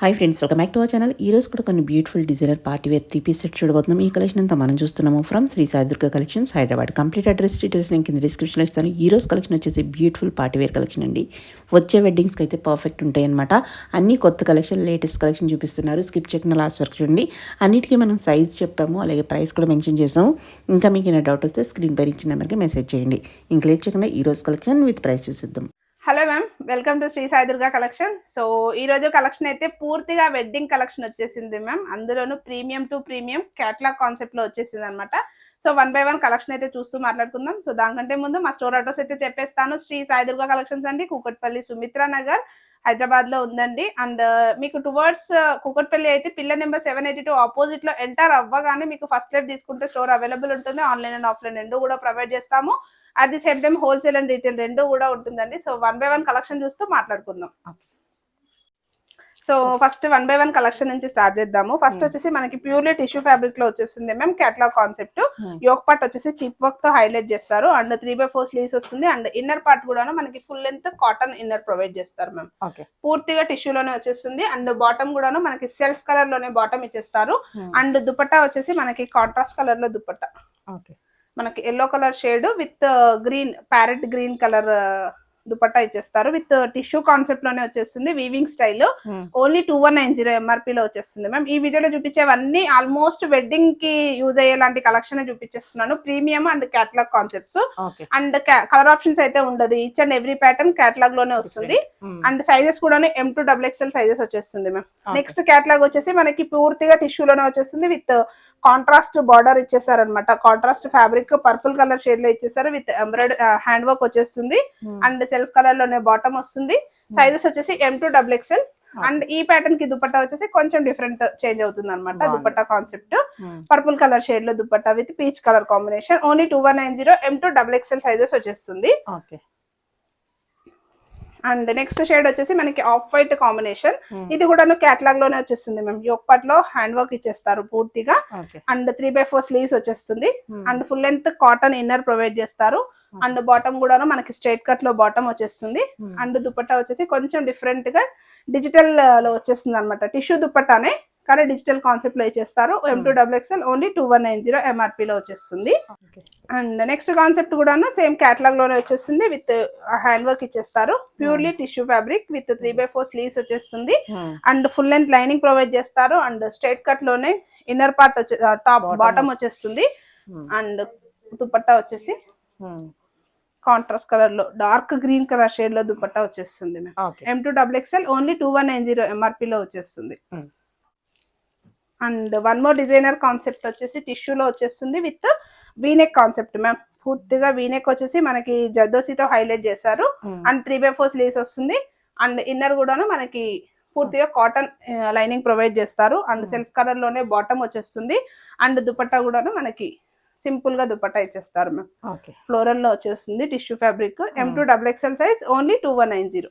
Hi friends, welcome back to our channel. ఈ రోజు కూడా కొన్ని beautiful designer party wear 3 piece set చూడబోతున్నాం. ఈ కలెక్షన్ అంతా మనం చూస్తున్నాము from Shri Sai Durga collections, Hyderabad. Complete address details నేను కింద డిస్క్రిప్షన్లో ఇస్తాను. ఈ రోజు కలెక్షన్ వచ్చేసి బ్యూటిఫుల్ పార్టీ వేర్ కలెక్షన్ అండి. వచ్చే వెడ్డింగ్స్కి అయితే పర్ఫెక్ట్ ఉంటాయి అనమాట. అన్ని కొత్త కలెక్షన్, లేటెస్ట్ కలెక్షన్ చూపిస్తున్నారు. స్కిప్ చేయకుండా లాస్ట్ వరకు చూడండి. అన్నిటికీ మనం సైజ్ చెప్పాము, అలాగే ప్రైస్ కూడా మెన్షన్ చేసాము. ఇంకా మీకు ఏమైనా డౌట్ వస్తే స్క్రీన్ పై ఇచ్చిన నెంబర్కి మెసేజ్ చేయండి. ఇంకా లేట్ చేయకుండా ఈ రోజు కలెక్షన్ విత్ ప్రైస్ చూసిద్దాం. Hello ma'am, welcome to Shri Sai Durga collection. So ఈ రోజు కలెక్షన్ అయితే పూర్తిగా వెడ్డింగ్ కలెక్షన్ వచ్చేసింది మ్యామ్. అందులోనూ premium to premium catalogue concept లో వచ్చేసింది అనమాట. సో 1 by 1 కలెక్షన్ అయితే చూస్తూ మాట్లాడుకుందాం. సో దానికంటే ముందు మా స్టోర్ అడ్రస్ అయితే చెప్పేస్తాను. శ్రీ సాయి దుర్గా కలెక్షన్స్ అండి, కూకట్పల్లి సుమిత్రా నగర్, హైదరాబాద్ లో ఉందండి. అండ్ మీకు టువర్డ్స్ కూకట్పల్లి అయితే పిల్లర్ నెంబర్ 782 ఆపోజిట్ లో ఎంటర్ అవ్వగానే మీకు ఫస్ట్ లెఫ్ట్ తీసుకుంటే స్టోర్ అవైలబుల్ ఉంటుంది. ఆన్లైన్ అండ్ ఆఫ్లైన్ రెండు కూడా ప్రొవైడ్ చేస్తాము. At the same time wholesale and retail రెండు కూడా ఉంటుందండి. సో 1 by 1 కలెక్షన్ చూస్తూ మాట్లాడుకుందాం. సో ఫస్ట్ 1 by 1 కలెక్షన్ నుంచి స్టార్ట్ చేద్దాము. ఫస్ట్ వచ్చేసి మనకి ప్యూర్లీ టిష్యూ ఫ్యాబ్రిక్ లో వచ్చేస్తుంది మేము కేటలాగ్ కాన్సెప్ట్. యోక్ పార్ట్ వచ్చేసి చిప్ వర్క్ తో హైలైట్ చేస్తారు. అండ్ 3/4 స్లీవ్స్ వస్తుంది. అండ్ ఇన్నర్ పార్ట్ కూడా మనకి full length cotton inner provide చేస్తారు మ్యామ్. పూర్తిగా టిష్యూలోనే వచ్చేస్తుంది. అండ్ బాటమ్ కూడా మనకి సెల్ఫ్ కలర్ లోనే బాటమ్ ఇచ్చేస్తారు. అండ్ దుపట్టా వచ్చేసి మనకి కాంట్రాస్ట్ కలర్ లో దుపట్టా, మనకి yellow colour shade with green, parrot green colour dupatta ఇచ్చేస్తారు. విత్ టిష్యూ కాన్సెప్ట్ లోనే వచ్చేస్తుంది. Weaving style. ఓన్లీ 2190 ఎంఆర్పీ లో వచ్చేస్తుంది మ్యామ్. ఈ వీడియోలో చూపించేవన్నీ ఆల్మోస్ట్ వెడ్డింగ్ కి యూజ్ అయ్యేలాంటి కలెక్షన్ చూపించేస్తున్నాను. Premium and catalogue concepts. And colour options అయితే ఉండదు. Each and every pattern catalogue లోనే వస్తుంది. అండ్ సైజెస్ కూడా M to XXL సైజెస్ వచ్చేస్తుంది మ్యామ్. నెక్స్ట్ కేటలాగ్ వచ్చేసి మనకి పూర్తిగా టిష్యూలోనే వచ్చేస్తుంది. విత్ కాంట్రాస్ట్ బార్డర్ ఇచ్చేసారనమాట. Contrast fabric purple colour shade లో ఇచ్చేసారు. విత్ ఎంబ్రాయిడరీ హ్యాండ్ వర్క్ వచ్చేస్తుంది. అండ్ సెల్ఫ్ కలర్ లోనే బాటమ్ వస్తుంది. సైజెస్ వచ్చేసి M to XXL. అండ్ ఈ ప్యాటర్న్ కి దుపట్టా వచ్చేసి కొంచెం డిఫరెంట్ చేంజ్ అవుతుంది అనమాట. Dupatta concept purple colour shade లో dupatta with peach colour combination. Only 2190 M to XXL sizes వచ్చేస్తుంది. అండ్ నెక్స్ట్ షేడ్ వచ్చేసి మనకి ఆఫ్ వైట్ కాంబినేషన్. ఇది కూడా కేటలాగ్ లోనే వచ్చేస్తుంది మేము. యోక్ పార్ట్ లో హ్యాండ్ వర్క్ ఇచ్చేస్తారు పూర్తిగా. అండ్ 3/4 స్లీవ్స్ వచ్చేస్తుంది. And full length cotton inner provide చేస్తారు. అండ్ బాటమ్ కూడా మనకి స్ట్రైట్ కట్ లో బాటమ్ వచ్చేస్తుంది. అండ్ దుపట్టా వచ్చేసి కొంచెం డిఫరెంట్ గా డిజిటల్ లో వచ్చేస్తుంది అనమాట. టిష్యూ దుపట్టానే కానీ డిజిటల్ కాన్సెప్ట్ లో ఇచ్చేస్తారు. M to XXL only 2190 MRP లో వచ్చేస్తుంది. అండ్ నెక్స్ట్ కాన్సెప్ట్ కూడాను సేమ్ కేటలాగ్ లోనే వచ్చేస్తుంది. విత్ హ్యాండ్ వర్క్ ఇచ్చేస్తారు. Purely tissue fabric with 3/4 sleeves వచ్చేస్తుంది. And full length lining provide చేస్తారు. అండ్ స్ట్రైట్ కట్ లోనే ఇన్నర్ పార్ట్ టాప్ బాటమ్ వచ్చేస్తుంది. అండ్ దుపట్టా వచ్చేసి కాంట్రాస్ట్ కలర్ లో డార్క్ గ్రీన్ కలర్ షేడ్ లో దుపట్టా వచ్చేస్తుంది. M to XXL only 2190 MRP లో వచ్చేస్తుంది. And one more designer concept వచ్చేసి టిష్యూలో వచ్చేస్తుంది. With V neck concept ma'am. పూర్తిగా వీనెక్ వచ్చేసి మనకి జర్దోసితో హైలైట్ చేశారు. అండ్ 3/4 స్లీవ్స్ వస్తుంది. అండ్ ఇన్నర్ కూడాను మనకి పూర్తిగా కాటన్ లైనింగ్ ప్రొవైడ్ చేస్తారు. అండ్ సెల్ఫ్ కలర్ లోనే బాటమ్ వచ్చేస్తుంది. అండ్ దుపట్టా కూడాను మనకి సింపుల్ గా దుపట్టా ఇచ్చేస్తారు మ్యామ్. ఫ్లోరల్ లో వచ్చేస్తుంది tissue fabric. M to XXL size only 2190.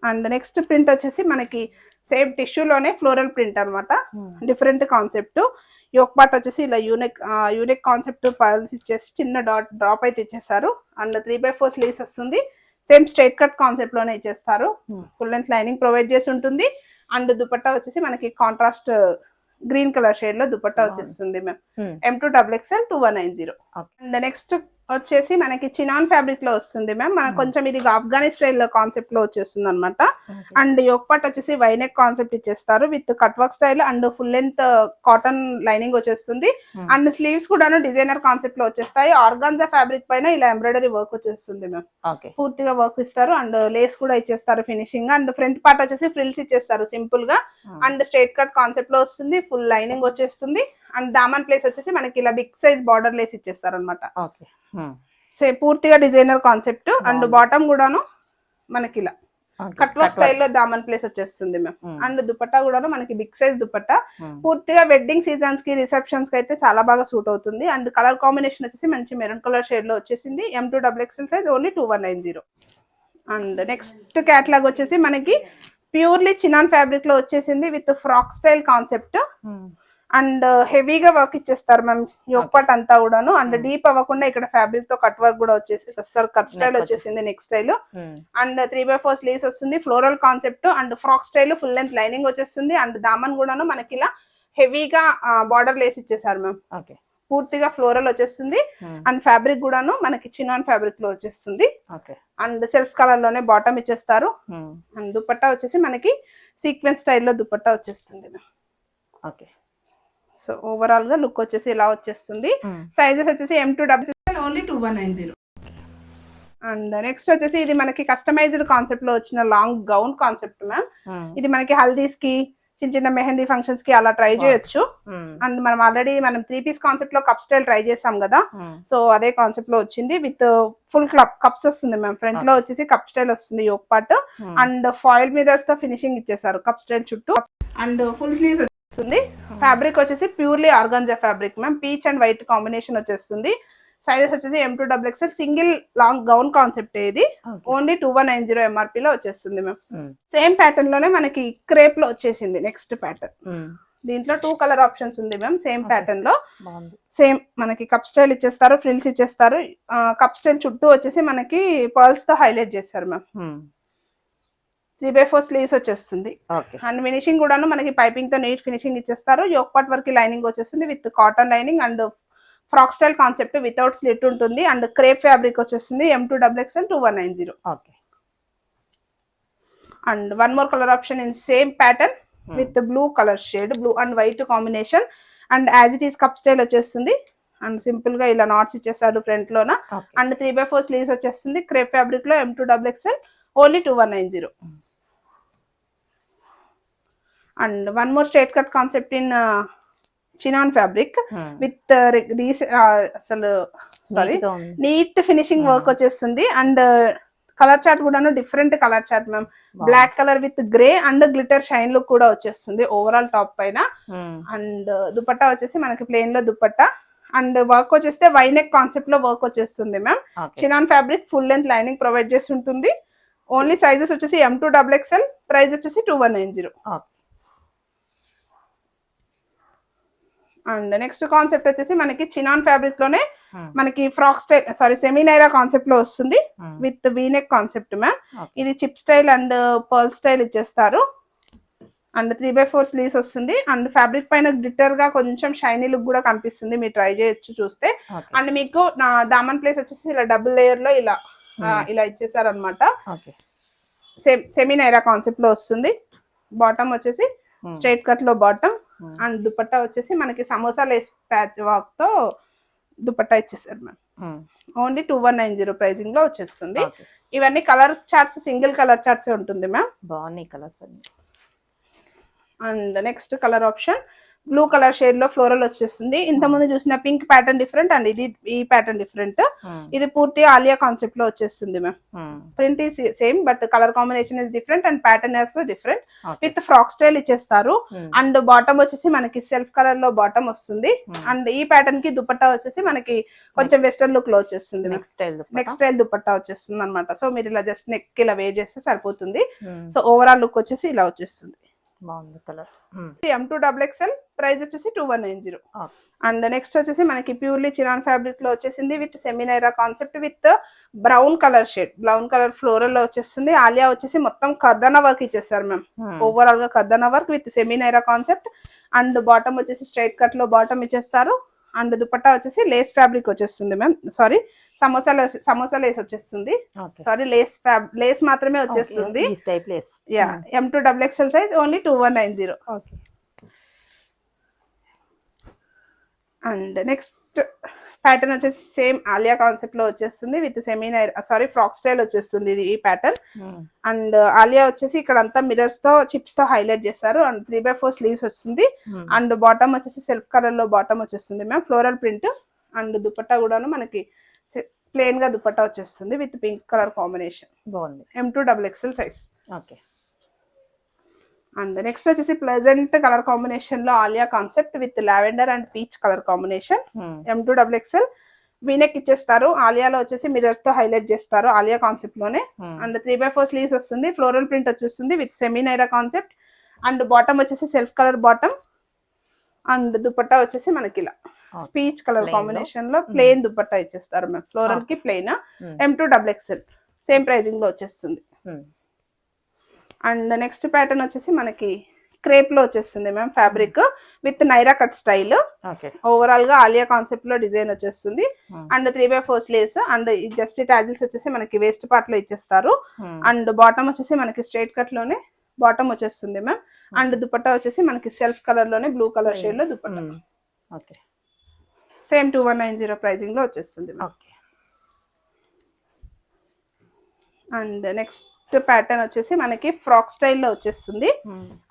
And next print వచ్చేసి మనకి సేమ్ టిష్యూలోనే ఫ్లోరల్ ప్రింట్ అనమాట. Different concept. యోక్ పార్ట్ వచ్చేసి ఇలా యూనిక్ కాన్సెప్ట్ పర్ల్స్ ఇచ్చేసి చిన్న డ్రాప్ అయితే ఇచ్చేస్తారు. అండ్ 3/4 స్లీవ్స్ వస్తుంది. సేమ్ స్ట్రైట్ కట్ కాన్సెప్ట్ లోనే ఇచ్చేస్తారు. ఫుల్ లెంత్ లైనింగ్ ప్రొవైడ్ చేసి ఉంటుంది. అండ్ దుపట్టా వచ్చేసి మనకి కాంట్రాస్ట్ గ్రీన్ కలర్ షేడ్ లో దుపట్టా వచ్చేస్తుంది ma'am. M to XXL 2190. And next వచ్చేసి మనకి చినాన్ ఫ్యాబ్రిక్ లో వస్తుంది మ్యామ్. మనకు కొంచెం ఇది ఆఫ్ఘనీ స్టైల్ కాన్సెప్ట్ లో వచ్చేస్తుంది అనమాట. అండ్ యోక్ పార్ట్ వచ్చేసి వైనెక్ కాన్సెప్ట్ ఇచ్చేస్తారు. With cut work style and full length cotton lining వచ్చేస్తుంది. అండ్ స్లీవ్స్ కూడా డిజైనర్ కాన్సెప్ట్ లో వచ్చేస్తాయి. ఆర్గాన్జా ఫ్యాబ్రిక్ పైన ఇలా ఎంబ్రాయిడరీ వర్క్ వచ్చేస్తుంది మ్యామ్. పూర్తిగా వర్క్ ఇస్తారు. అండ్ లేస్ కూడా ఇచ్చేస్తారు ఫినిషింగ్. అండ్ ఫ్రంట్ పార్ట్ వచ్చేసి ఫ్రిల్స్ ఇచ్చేస్తారు సింపుల్ గా. అండ్ స్ట్రైట్ కట్ కాన్సెప్ట్ లో వస్తుంది. ఫుల్ లైనింగ్ వచ్చేస్తుంది. అండ్ దామన్ ప్లేస్ వచ్చేసి మనకి ఇలా బిగ్ సైజ్ బార్డర్ లేస్ ఇచ్చేస్తారు అనమాట. పూర్తిగా డిజైనర్ కాన్సెప్ట్. అండ్ బాటమ్ కూడాను మనకి ఇలా కట్ వర్క్ స్టైల్లో దామన్ ప్లేస్ వచ్చేస్తుంది మ్యామ్. అండ్ దుపట్టా కూడాను మనకి బిగ్ సైజ్ దుపట్టా. పూర్తిగా వెడ్డింగ్ సీజన్స్ కి రిసెప్షన్స్ కి అయితే చాలా బాగా సూట్ అవుతుంది. అండ్ కలర్ కాంబినేషన్ వచ్చేసి మంచి మెరూన్ కలర్ షేడ్ లో వచ్చేసింది. M to XXL size only 2190. And next catalogue వచ్చేసి మనకి ప్యూర్లీ చినాన్ ఫ్యాబ్రిక్ లో వచ్చేసింది. With frock style concept. And హెవీగా వర్క్ ఇచ్చేస్తారు మ్యామ్ యోక్ పార్ట్ అంతా కూడాను. అండ్ డీప్ అవ్వకుండా ఇక్కడ ఫ్యాబ్రిక్ తో కట్ వర్క్ కూడా వచ్చేసి కట్ స్టైల్ వచ్చేసింది నెక్ స్టైల్. అండ్ 3/4 స్లీవ్స్ వస్తుంది, floral concept and frock style, full length lining వచ్చేస్తుంది. అండ్ దామన్ కూడాను మనకి ఇలా హెవీగా బార్డర్ లేస్ ఇచ్చేసారు మ్యామ్. పూర్తిగా ఫ్లోరల్ వచ్చేస్తుంది. అండ్ ఫ్యాబ్రిక్ కూడాను మనకి చినాన్ ఫ్యాబ్రిక్ లో వచ్చేస్తుంది. అండ్ సెల్ఫ్ కలర్ లోనే బాటమ్ ఇచ్చేస్తారు. అండ్ దుపట్టా వచ్చేసి మనకి సీక్వెన్స్ స్టైల్లో దుపట్టా వచ్చేస్తుంది. సో ఓవరాల్ గా లుక్ వచ్చేసి ఇలా వచ్చేస్తుంది. సైజెస్ వచ్చేసి M2 ఓన్లీ 2190. అండ్ నెక్స్ట్ వచ్చేసి ఇది మనకి కస్టమైజ్డ్ కాన్సెప్ట్ లో వచ్చిన లాంగ్ గౌన్ కాన్సెప్ట్ మ్యామ్. ఇది మనకి హల్దీస్ కి, చిన్న చిన్న మెహందీ ఫంక్షన్స్ కి అలా ట్రై చేయొచ్చు. అండ్ మనం ఆల్రెడీ 3 పీస్ కాన్సెప్ట్ లో కప్ స్టైల్ ట్రై చేసాం కదా, సో అదే కాన్సెప్ట్ లో వచ్చింది. విత్ ఫుల్ కప్స్ వస్తుంది మ్యామ్. ఫ్రంట్ లో వచ్చేసి కప్ స్టైల్ వస్తుంది yoke part. And foil mirrors తో ఫినిషింగ్ ఇచ్చేసారు కప్ స్టైల్ చుట్టూ. అండ్ ఫుల్ స్లీవ్స్ వస్తుంది. ఫ్యాబ్రిక్ వచ్చేసి purely organza fabric ma'am. Peach and white combination వచ్చేస్తుంది. సైజెస్ వచ్చేసి M2XL single long gown concept. ఇది ఓన్లీ 2190 MRP లో వచ్చేస్తుంది మ్యామ్. సేమ్ ప్యాటర్న్ లోనే మనకి క్రేప్ లో వచ్చేసింది నెక్స్ట్ ప్యాటర్న్. దీంట్లో 2 కలర్ ఆప్షన్స్ ఉంది మ్యామ్. సేమ్ ప్యాటర్న్ లో సేమ్ మనకి కప్ స్టైల్ ఇచ్చేస్తారు, ఫ్రిల్స్ ఇచ్చేస్తారు. కప్ స్టైల్ చుట్టూ వచ్చేసి మనకి పర్ల్స్ తో హైలైట్ చేస్తారు మ్యామ్. 3/4 స్లీవ్స్ వచ్చేస్తుంది. అండ్ ఫినిషింగ్ కూడాను మనకి పైపింగ్ తో నీట్ ఫినిషింగ్ ఇచ్చేస్తారు. యోక్ పార్ట్ వరకు లైనింగ్ వచ్చేస్తుంది with cotton lining. And frock style concept without slit ఉంటుంది. అండ్ క్రేప్ ఫ్యాబ్రిక్ వచ్చేస్తుంది. M2XL 2190. And one more colour option in same pattern with blue colour shade, blue and white combination. And as it is cup style వచ్చేస్తుంది. And simple గా ఇలా knots ఇచ్చేస్తారు front లోన. And 3/4 sleeves వచ్చేస్తుంది. Crepe fabric లో M2XL only 2190. And one more straight cut concept in చినాన్ fabric with అసలు sorry neat finishing work వచ్చేస్తుంది. అండ్ కలర్ చార్ట్ కూడాను different colour chart ma'am. Black colour with grey and glitter shine look కూడా వచ్చేస్తుంది overall top పైన. And dupatta వచ్చేసి మనకి plain లో దుపట్టా. అండ్ వర్క్ వచ్చేస్తే వైనెక్ కాన్సెప్ట్ లో వర్క్ వచ్చేస్తుంది ma'am. Chinon fabric full length lining provide చేసి ఉంటుంది. ఓన్లీ సైజెస్ వచ్చేసి M2XL, ప్రైస్ వచ్చేసి 2190. అండ్ నెక్స్ట్ కాన్సెప్ట్ వచ్చేసి మనకి చినాన్ ఫ్యాబ్రిక్ లోనే మనకి frock style sorry semi Naira concept లో వస్తుంది విత్ వీనెక్ కాన్సెప్ట్ మ్యామ్. ఇది chip style and pearl style ఇచ్చేస్తారు. అండ్ 3/4 స్లీవ్స్ వస్తుంది. అండ్ ఫ్యాబ్రిక్ పైన గ్లిటర్ గా కొంచెం షైనీ లుక్ కూడా కనిపిస్తుంది, మీరు ట్రై చేయొచ్చు చూస్తే. అండ్ మీకు నా దామన్ ప్లేస్ వచ్చేసి ఇలా డబుల్ లేయర్ లో ఇలా ఇచ్చేసారు అనమాట. సెమీ నైరా కాన్సెప్ట్ లో వస్తుంది. బాటమ్ వచ్చేసి స్ట్రైట్ కట్ లో బాటమ్. అండ్ దుపట్టా వచ్చేసి మనకి సమోసా లేస్ ప్యాచ్ వర్క్ తో దుపట్టా ఇచ్చేసారు మ్యామ్. ఓన్లీ 2190 ప్రైజింగ్ లో వచ్చేస్తుంది. ఇవన్నీ colour charts, single colour charts ఉంటుంది మ్యామ్. బాగున్నాయి కలర్స్ అన్ని. And next colour option blue colour shade లో ఫ్లోరల్ వచ్చేస్తుంది. ఇంత ముందు చూసిన పింక్ ప్యాటర్న్ డిఫరెంట్ అండ్ ఈ ప్యాటర్న్ డిఫరెంట్. ఇది పూర్తిగా ఆలియా కాన్సెప్ట్ లో వచ్చేస్తుంది మ్యామ్. ప్రింట్ ఈ same but colour combination is different and pattern also different. With frock style ఇచ్చేస్తారు. అండ్ బాటమ్ వచ్చేసి మనకి సెల్ఫ్ కలర్ లో బాటమ్ వస్తుంది. అండ్ ఈ ప్యాటర్న్ కి దుపట్టా వచ్చేసి మనకి కొంచెం వెస్టర్న్ లుక్ లో వచ్చేస్తుంది. నెక్స్ట్ స్టైల్ దుపట్టా వచ్చేస్తుంది అనమాట. సో మీరు ఇలా జస్ట్ నెక్ ఇలా వేర్ చేస్తే సరిపోతుంది. సో ఓవరాల్ లుక్ వచ్చేసి ఇలా వచ్చేస్తుంది. బాగుంది కలర్. M2XL, ప్రైస్ వచ్చేసి 2190. అండ్ నెక్స్ట్ వచ్చేసి మనకి ప్యూర్లీ చినాన్ ఫ్యాబ్రిక్ లో వచ్చేసింది విత్ సెమినైరా concept with brown colour shade, brown colour floral లో వచ్చేస్తుంది. ఆలియా వచ్చేసి మొత్తం కర్దనా వర్క్ ఇచ్చేస్తారు మ్యామ్. ఓవరాల్ గా కర్దనా వర్క్ విత్ సెమినైరా కాన్సెప్ట్. అండ్ బాటమ్ వచ్చేసి స్ట్రైట్ కట్ లో బాటమ్ ఇచ్చేస్తారు. అండ్ దుపట్టా వచ్చేసి లేస్ ఫ్యాబ్రిక్ వచ్చేస్తుంది మ్యామ్. సారీ సమోసా లేస్ వచ్చేస్తుంది. సారీ లేస్ మాత్రమే వచ్చేస్తుంది. Yeah M2XL size only 2190. And next pattern వచ్చేసి సేమ్ ఆలియా కాన్సెప్ట్ లో వచ్చేస్తుంది విత్ ఫ్రాక్ స్టైల్ వచ్చేస్తుంది ఇది ఈ ప్యాటర్న్. అండ్ ఆలియా వచ్చేసి ఇక్కడ అంతా మిరర్స్ తో చిప్స్ తో హైలైట్ చేస్తారు. అండ్ 3/4 స్లీవ్స్ వస్తుంది. అండ్ బాటమ్ వచ్చేసి సెల్ఫ్ కలర్ లో బాటమ్ వచ్చేస్తుంది ma'am, floral print. And dupatta కూడాను మనకి ప్లెయిన్ గా దుపట్టా వచ్చేస్తుంది విత్ పింక్ కలర్ కాంబినేషన్. బాగుంది. M2XL size. అండ్ నెక్స్ట్ వచ్చేసి ప్లెజెంట్ కలర్ కాంబినేషన్ లో Alia concept with lavender and peach colour combination. M2XL V-neck ఇచ్చేస్తారు. ఆలియాలో వచ్చేసి మిరర్స్ తో హైలైట్ చేస్తారు ఆలియా కాన్సెప్ట్ లోనే. అండ్ 3/4 స్లీవ్స్ వస్తుంది. ఫ్లోరల్ ప్రింట్ వచ్చేస్తుంది విత్ సెమీనైరా కాన్సెప్ట్. అండ్ బాటమ్ వచ్చేసి self colour bottom. And dupatta వచ్చేసి మనకి ఇలా Okay. పీచ్ కలర్ Plain లో. కాంబినేషన్ లో ప్లెయిన్ దుపట్టా ఇచ్చేస్తారు మ్యామ్. ఫ్లోరల్ కి ప్లెయిన్ M2XXL సేమ్ ప్రైజింగ్ లో వచ్చేస్తుంది. అండ్ నెక్స్ట్ ప్యాటర్న్ వచ్చేసి మనకి క్రేప్ లో వచ్చేస్తుంది ma'am. Fabric with Naira cut style. Okay. Overall గా ఆలియా కాన్సెప్ట్ లో డిజైన్ వచ్చేస్తుంది. And 3/4 sleeves and just tassels వచ్చేసి మనకి వేస్ట్ పార్ట్ లో ఇచ్చేస్తారు. అండ్ బాటమ్ వచ్చేసి మనకి స్ట్రైట్ కట్ లోనే బాటమ్ వచ్చేస్తుంది మ్యామ్. అండ్ దుపట్టా వచ్చేసి మనకి సెల్ఫ్ కలర్ లోనే బ్లూ కలర్ షేడ్ లో దుపట్టా. ఓకే. సేమ్ 2190 ప్రైజింగ్ లో వచ్చేస్తుంది. ఓకే. అండ్ నెక్స్ట్ ప్యాటర్న్ వచ్చేసి మనకి ఫ్రాక్ స్టైల్లో వచ్చేస్తుంది.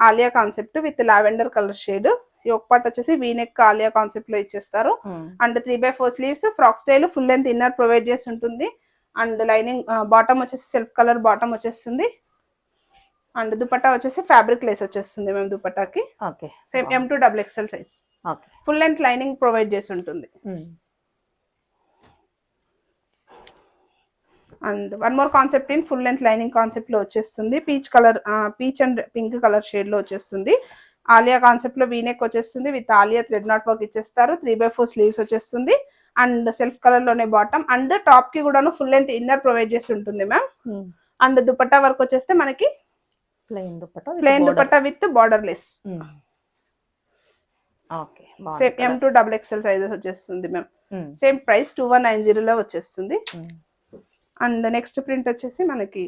Alia concept with lavender colour shade. Yoke part వచ్చేసి వీనెక్ ఆలియా కాన్సెప్ట్ లో ఇచ్చేస్తారు. And 3/4 sleeves frock style full length inner provide చేసి ఉంటుంది. అండ్ లైనింగ్ బాటమ్ వచ్చేసి సెల్ఫ్ కలర్ బాటమ్ వచ్చేస్తుంది. అండ్ దుపట్టా వచ్చేసి ఫ్యాబ్రిక్ లేస్ వచ్చేస్తుంది మేము దుపట్టాకి. Okay. Same M2XXL size. Okay. Full length lining provide చేసి ఉంటుంది. And one more concept in full length lining concept లో వచ్చేస్తుంది. Peach and pink colour shade లో వచ్చేస్తుంది. ఆలియా కాన్సెప్ట్ లో వీనెక్ వచ్చేస్తుంది with Alia thread knot work ఇచ్చేస్తారు. 3/4 స్లీవ్స్ వచ్చేస్తుంది. అండ్ సెల్ఫ్ కలర్ లోనే బాటమ్ అండ్ టాప్ కి కూడాను ఫుల్ లెంత్ ఇన్నర్ ప్రొవైడ్ చేసి ఉంటుంది మ్యామ్. అండ్ దుపట్టా వర్క్ వచ్చేస్తే మనకి plain dupatta with border less. Okay. Same M2XXL sizes వచ్చేస్తుంది మ్యామ్. సేమ్ ప్రైస్ 2190 లో వచ్చేస్తుంది. అండ్ నెక్స్ట్ ప్రింట్ వచ్చేసి మనకి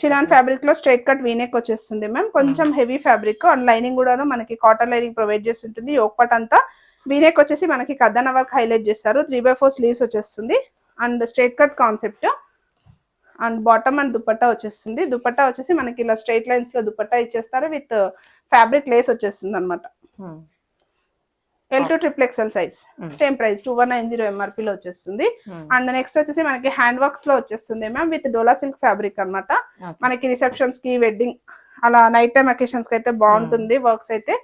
చినాన్ ఫ్యాబ్రిక్ లో స్ట్రైట్ కట్ వీనెక్ వచ్చేస్తుంది మ్యామ్. కొంచెం హెవీ ఫ్యాబ్రిక్ అండ్ లైనింగ్ కూడా మనకి కాటన్ లైనింగ్ ప్రొవైడ్ చేసి ఉంటుంది. యోక్ పార్ట్ అంతా వీనెక్ వచ్చేసి మనకి కద్దన వర్క్ హైలైట్ చేస్తారు. 3/4 స్లీవ్స్ వచ్చేస్తుంది. And straight cut concept and bottom and dupatta వచ్చేస్తుంది. దుపట్టా వచ్చేసి మనకి ఇలా స్ట్రైట్ లైన్స్ లో దుపట్టా ఇచ్చేస్తారు విత్ ఫ్యాబ్రిక్ లేస్ వచ్చేస్తుంది అనమాట. L2XXL size. Same price 2190 MRP లో వచ్చేస్తుంది. అండ్ నెక్స్ట్ వచ్చేసి మనకి హ్యాండ్ వర్క్స్ లో వచ్చేస్తుంది ma'am with dola silk fabric అన్నమాట. మనకి రిసెప్షన్స్ కి వెడ్డింగ్ అలా నైట్ టైమ్ అకేషన్స్ కి అయితే బాగుంటుంది వర్క్స్ అయితే.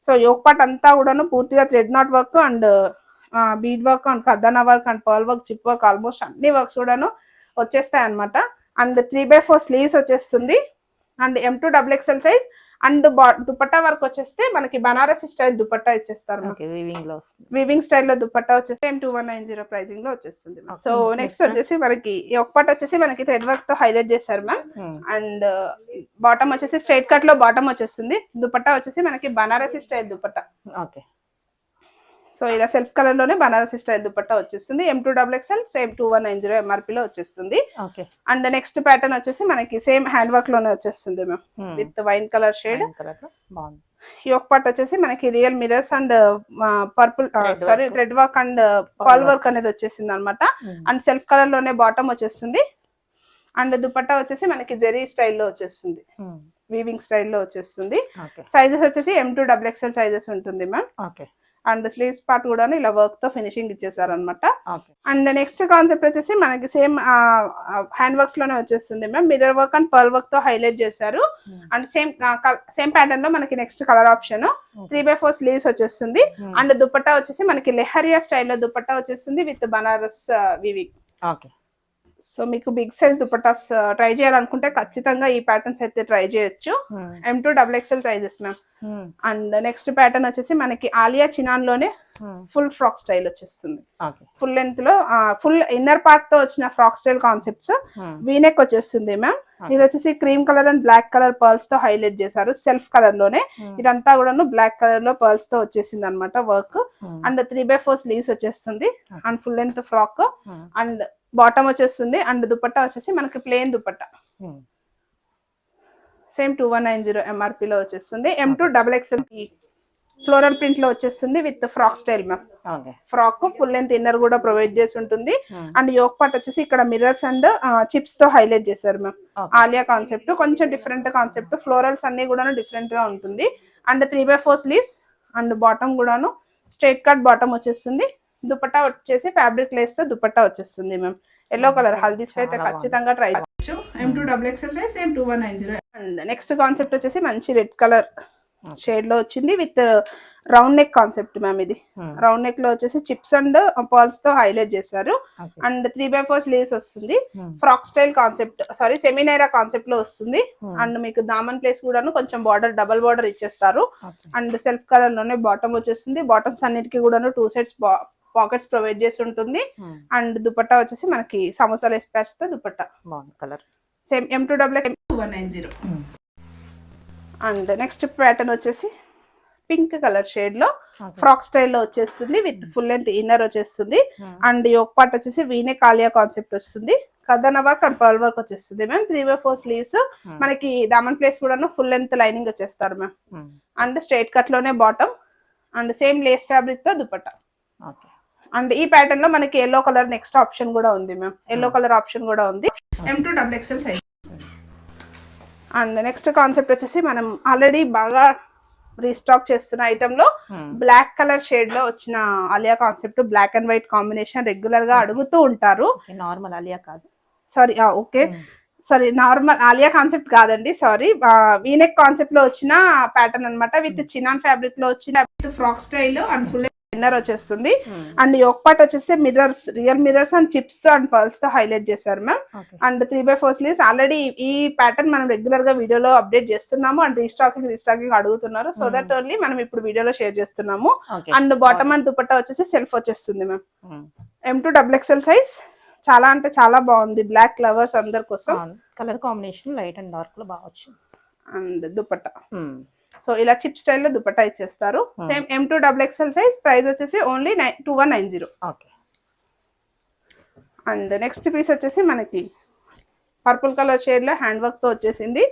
సో యోక్ పార్ట్ అంతా కూడాను పూర్తిగా thread knot work and bead work and కద్దనా work and pearl work chip work almost అన్ని వర్క్స్ కూడాను వచ్చేస్తాయి అనమాట. అండ్ 3/4 స్లీవ్స్ వచ్చేస్తుంది. And M2XXL size. And dupatta work వచ్చేస్తే మనకి బనారసి స్టైల్ దుపట్టా ఇచ్చేస్తారు. వీవింగ్ స్టైల్ లో దుపట్టా వచ్చేసి M2190 ప్రైజింగ్ లో వచ్చేస్తుంది. సో నెక్స్ట్ వచ్చేసి మనకి ఒక పార్ట్ వచ్చేసి మనకి థ్రెడ్ వర్క్ తో హైలైట్ చేస్తారు మ్యామ్. అండ్ బాటమ్ వచ్చేసి స్ట్రైట్ కట్ లో బాటమ్ వచ్చేస్తుంది. దుపట్టా వచ్చేసి మనకి Banarasi style dupatta. Okay. So ఇలా సెల్ఫ్ కలర్ లోనే బనారసి స్టైల్ దుపట్టా వచ్చేస్తుంది. M2XXL సేమ్ 2190 MRP లో వచ్చేస్తుంది. అండ్ నెక్స్ట్ ప్యాటర్న్ వచ్చేసి మనకి సేమ్ హ్యాండ్ వర్క్ లోనే వచ్చేస్తుంది ma'am with wine colour shade. Yoke part వచ్చేసి మనకి real mirrors and purple thread work and pearl work అనేది వచ్చేసింది అనమాట. అండ్ సెల్ఫ్ కలర్ లోనే బాటమ్ వచ్చేస్తుంది. అండ్ దుపట్టా వచ్చేసి మనకి జెరీ స్టైల్లో వచ్చేస్తుంది. వీవింగ్ స్టైల్లో వచ్చేస్తుంది. సైజెస్ వచ్చేసి M2XXL సైజెస్ ఉంటుంది మ్యామ్. అండ్ స్లీవ్స్ పార్ట్ కూడా ఇలా వర్క్ తో ఫినిషింగ్ ఇచ్చేసారు అనమాట. అండ్ నెక్స్ట్ కాన్సెప్ట్ వచ్చేసి మనకి సేమ్ హ్యాండ్ వర్క్స్ లోనే వచ్చేస్తుంది ma'am. Mirror work and pearl work తో హైలైట్ చేశారు. అండ్ సేమ్ ప్యాటర్న్ లో మనకి నెక్స్ట్ కలర్ ఆప్షన్ 3/4 స్లీవ్స్ వచ్చేస్తుంది. అండ్ దుపట్టా వచ్చేసి మనకి లెహరియా స్టైల్లో దుపట్టా వచ్చేస్తుంది విత్ బనారస్ వీవింగ్. సో మీకు బిగ్ సైజ్ దుపట్టాస్ ట్రై చేయాలనుకుంటే ఖచ్చితంగా ఈ ప్యాటర్న్స్ అయితే ట్రై చేయొచ్చు. M2XXL sizes ma'am. And next pattern వచ్చేసి మనకి ఆలియా చినాన్ లోనే ఫుల్ ఫ్రాక్ స్టైల్ వచ్చేస్తుంది. ఫుల్ లెంత్ లో ఫుల్ ఇన్నర్ పార్ట్ తో వచ్చిన ఫ్రాక్ స్టైల్ కాన్సెప్ట్స్. వీనెక్ వచ్చేస్తుంది మ్యామ్. ఇది వచ్చేసి cream colour and black colour pearls తో హైలైట్ చేశారు సెల్ఫ్ కలర్ లోనే. ఇదంతా కూడా బ్లాక్ కలర్ లో పర్ల్స్ తో వచ్చేసింది అనమాట వర్క్. అండ్ 3/4 స్లీవ్స్ వచ్చేస్తుంది. And full length frock and bottom వచ్చేస్తుంది. అండ్ దుపట్టా వచ్చేసి మనకి ప్లెయిన్ దుపట్టా. సేమ్ 2190 MRP లో వచ్చేస్తుంది. M2XXL ఫ్లోరల్ ప్రింట్ లో వచ్చేస్తుంది with frock style ma'am. Frock full length inner కూడా ప్రొవైడ్ చేసి ఉంటుంది. అండ్ యోక్ పార్ట్ వచ్చేసి ఇక్కడ మిర్రర్స్ అండ్ చిప్స్ తో హైలైట్ చేశారు మ్యామ్. ఆలియా కాన్సెప్ట్ కొంచెం డిఫరెంట్ కాన్సెప్ట్. ఫ్లోరల్స్ అన్ని కూడా డిఫరెంట్ గా ఉంటుంది. అండ్ 3/4 స్లీవ్స్ అండ్ బాటమ్ కూడాను స్ట్రైట్ కట్ బాటమ్ వచ్చేస్తుంది. దుపట్టా వచ్చేసి ఫ్యాబ్రిక్ లేస్ తో దుపట్టా వచ్చేస్తుంది మ్యామ్. ఎల్లో కలర్ హల్దీస్ అయితే ఖచ్చితంగా ట్రై చేయొచ్చు. M2XXL same 2190. And next concept వచ్చేసి మంచి రెడ్ కలర్ షేడ్ లో వచ్చింది with round neck concept ma'am. ఇది రౌండ్ నెక్ లో వచ్చేసి చిప్స్ అండ్ పర్ల్స్ తో హైలైట్ చేశారు. అండ్ 3/4 స్లీవ్స్ వస్తుంది. ఫ్రాక్ స్టైల్ కాన్సెప్ట్, సారీ సెమీనైరా కాన్సెప్ట్ లో వస్తుంది. అండ్ మీకు దామన్ ప్లేస్ కూడాను కొంచెం బార్డర్, డబల్ బార్డర్ ఇచ్చేస్తారు. అండ్ సెల్ఫ్ కలర్ లోనే బాటమ్ వచ్చేస్తుంది. బాటమ్స్ అన్నిటికీ కూడాను 2 సైడ్స్ పాకెట్స్ ప్రొవైడ్ చేసి ఉంటుంది. అండ్ దుపట్టా వచ్చేసి మనకి సమోసా లేస్ ప్యాచ్ తో dupatta. Colour same M2XX2190. And next pattern వచ్చేసి పింక్ కలర్ షేడ్ లో ఫ్రాక్ స్టైల్ లో వచ్చేస్తుంది విత్ ఫుల్ లెంత్ ఇన్నర్ వచ్చేస్తుంది. అండ్ యోక్ పార్ట్ వచ్చేసి వీనే కాలియా కాన్సెప్ట్ వస్తుంది. కథన వర్క్ అండ్ పర్ల్ వర్క్ వచ్చేస్తుంది మ్యామ్. 3/4 స్లీవ్స్ మనకి దామన్ ప్లేస్ కూడా ఫుల్ లెంత్ లైనింగ్ వచ్చేస్తారు మ్యామ్. అండ్ స్ట్రైట్ కట్ లోనే bottom and same Lay's fabric తో దుపట్టా. అండ్ ఈ ప్యాటర్న్ లో మనకి ఎల్లో కలర్ నెక్స్ట్ ఆప్షన్ కూడా ఉంది మ్యామ్. ఎల్లో కలర్ ఆప్షన్ కూడా ఉంది. M2XXL size. And next concept వచ్చేసి మనం ఆల్రెడీ బాగా రీస్టాక్ చేస్తున్న ఐటమ్ లో బ్లాక్ కలర్ షేడ్ లో వచ్చిన Alia concept. Black and white combination regular గా అడుగుతూ ఉంటారు. నార్మల్ ఆలియా కాదు, sorry okay sorry normal Alia concept కాదండి, సారీ వీనెక్ కాన్సెప్ట్ లో వచ్చిన ప్యాటర్న్ అన్నమాట. విత్ చినాన్ ఫ్యాబ్రిక్ లో వచ్చిన with frock style and full inner వచ్చేస్తుంది. అండ్ యోక్ పార్ట్ వచ్చేసి mirrors, real mirrors and chips తో అండ్ పర్ల్స్ తో హైలైట్ చేశారు మ్యామ్. And 3/4 sleeves. ఆల్రెడీ ఈ ప్యాటర్న్ మనం రెగ్యులర్ గా వీడియోలో అప్డేట్ చేస్తున్నాము. అండ్ రీస్టాకింగ్ అడుగుతున్నారు. సో దట్ ఓన్లీ మనం ఇప్పుడు వీడియోలో షేర్ చేస్తున్నాము. అండ్ బాటమ్ అండ్ దుపట్టా వచ్చేసి సెల్ఫ్ వచ్చేస్తుంది మ్యామ్. M2XXL size. చాలా అంటే చాలా బాగుంది. బ్లాక్ లవర్స్ అందరి కోసం. Colour combination light and dark లో బాగా వచ్చింది. అండ్ దుపట్టా సో ఇలా చిప్ స్టైల్లో దుపట్టా ఇచ్చేస్తారు. Same M2XXL size. ప్రైస్ వచ్చేసి ఓన్లీ 2190. అండ్ నెక్స్ట్ పీస్ వచ్చేసి మనకి పర్పుల్ కలర్ షేడ్ లో హ్యాండ్ వర్క్ తో వచ్చేసింది.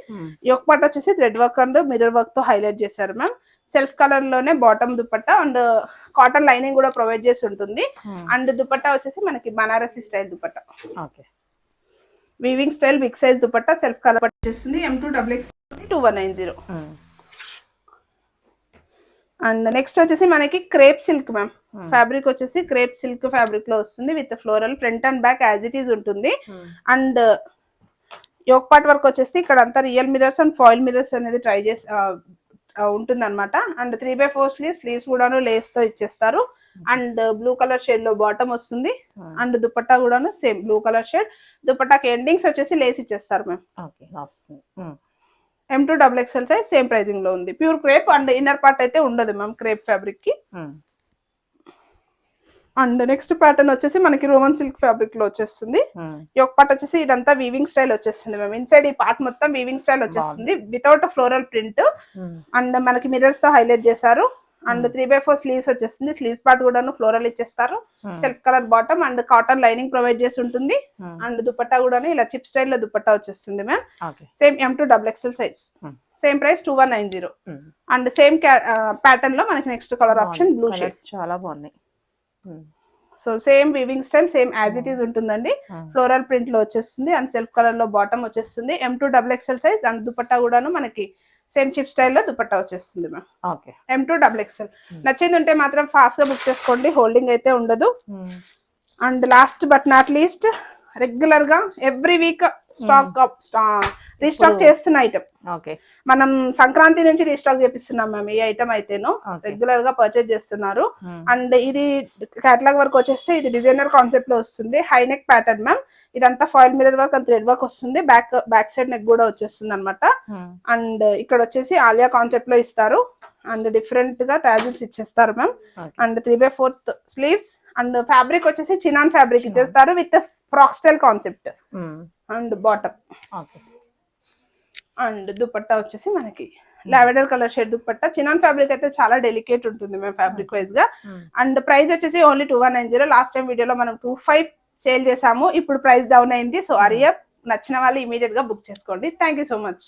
యోక్ పార్ట్ వచ్చేసి thread work and mirror work తో హైలైట్ చేశారు మ్యామ్. సెల్ఫ్ కలర్ లోనే bottom dupatta and cotton lining కూడా ప్రొవైడ్ చేసి ఉంటుంది. అండ్ దుపట్టా వచ్చేసి మనకి Banarasi style dupatta. Weaving style big size dupatta self colour వచ్చేస్తుంది. M2XXL 2190. అండ్ నెక్స్ట్ వచ్చేసి మనకి క్రేప్ సిల్క్ మ్యామ్. ఫ్యాబ్రిక్ వచ్చేసి క్రేప్ సిల్క్ ఫ్యాబ్రిక్ లో వస్తుంది with floral front and back as it is ఉంటుంది. అండ్ యోక్ పార్ట్ వర్క్ వచ్చేసి ఇక్కడ అంతా real mirrors and foil mirrors అనేది ట్రై చేసి ఉంటుంది అనమాట. అండ్ 3/4 స్లీవ్స్ కూడాను లేస్ తో ఇచ్చేస్తారు. అండ్ బ్లూ కలర్ షేడ్ లో బాటమ్ వస్తుంది. అండ్ దుపట్టా కూడాను సేమ్ బ్లూ కలర్ షేడ్. దుపట్టాకి ఎండింగ్స్ వచ్చేసి లేస్ ఇచ్చేస్తారు ma'am. M2XXL size. Same pricing లో ఉంది. Pure crepe and inner part అయితే ఉండదు మ్యామ్ క్రేప్ ఫ్యాబ్రిక్ కి. అండ్ నెక్స్ట్ ప్యాటర్న్ వచ్చేసి మనకి రోమన్ సిల్క్ ఫ్యాబ్రిక్ లో వచ్చేస్తుంది. యోక్ పార్ట్ వచ్చేసి ఇదంతా వీవింగ్ స్టైల్ వచ్చేస్తుంది మ్యామ్. ఇన్సైడ్ ఈ పార్ట్ మొత్తం వీవింగ్ స్టైల్ వచ్చేస్తుంది వితౌట్ ఫ్లోరల్ ప్రింట్. అండ్ మనకి మిర్రర్స్ తో హైలైట్ చేశారు. అండ్ 3/4 స్లీవ్స్ వచ్చేస్తుంది. స్లీవ్స్ పార్ట్ కూడా ఫ్లోరల్ ఇచ్చేస్తారు. Self colour bottom and cotton lining provide చేసి ఉంటుంది. అండ్ దుపట్టా కూడా ఇలా చిప్ స్టైల్ లో దుపట్టా వచ్చేస్తుంది ma'am. Same M2XXL size. Same price 2190. And same pattern లో మనకి next colour option blue shades చాలా బాగున్నాయి. So same weaving style same as it is ఉంటుందండి. ఫ్లోరల్ ప్రింట్ లో వచ్చేస్తుంది. అండ్ సెల్ఫ్ కలర్ లో బాటమ్ వచ్చేస్తుంది. M2XXL size. అండ్ దుపట్టా కూడాను మనకి సేమ్ చిప్ స్టైల్లో దుపట్టా వచ్చేస్తుంది మ్యామ్. M2XXL. నచ్చింది ఉంటే మాత్రం ఫాస్ట్ గా బుక్ చేసుకోండి. హోల్డింగ్ అయితే ఉండదు. And last but not least regular గా ఎవ్రీ వీక్ రీస్టాక్ చేస్తున్న ఐటమ్. మనం సంక్రాంతి నుంచి రీస్టాక్ చేపిస్తున్నాం మ్యామ్. ఈ ఐటమ్ అయితేను రెగ్యులర్ గా పర్చేజ్ చేస్తున్నారు. అండ్ ఇది కేటలాగ్ వర్క్ వచ్చేస్తే ఇది డిజైనర్ కాన్సెప్ట్ లో వస్తుంది. High neck pattern ma'am. ఇదంతా foil mirror work and thread work వస్తుంది. బ్యాక్ సైడ్ నెక్ కూడా వచ్చేస్తుంది అనమాట. అండ్ ఇక్కడ వచ్చేసి ఆలియా కాన్సెప్ట్ లో ఇస్తారు. అండ్ డిఫరెంట్ గా టాజిల్స్ ఇచ్చేస్తారు ma'am. And 3/4 sleeves. And fabric వచ్చేసి చినాన్ ఫ్యాబ్రిక్ ఇచ్చేస్తారు with frock style concept. And bottom. And dupatta వచ్చేసి మనకి lavender colour shade dupatta. Chinon fabric అయితే చాలా డెలికేట్ ఉంటుంది మేము ఫ్యాబ్రిక్ వైజ్ గా. అండ్ ప్రైస్ వచ్చేసి ఓన్లీ 2190. లాస్ట్ టైం వీడియోలో మనం 25 సేల్ చేసాము. ఇప్పుడు ప్రైస్ డౌన్ అయింది. సో అరియప్ నచ్చిన వాళ్ళు ఇమీడియట్ గా బుక్ చేసుకోండి. Thank you so much.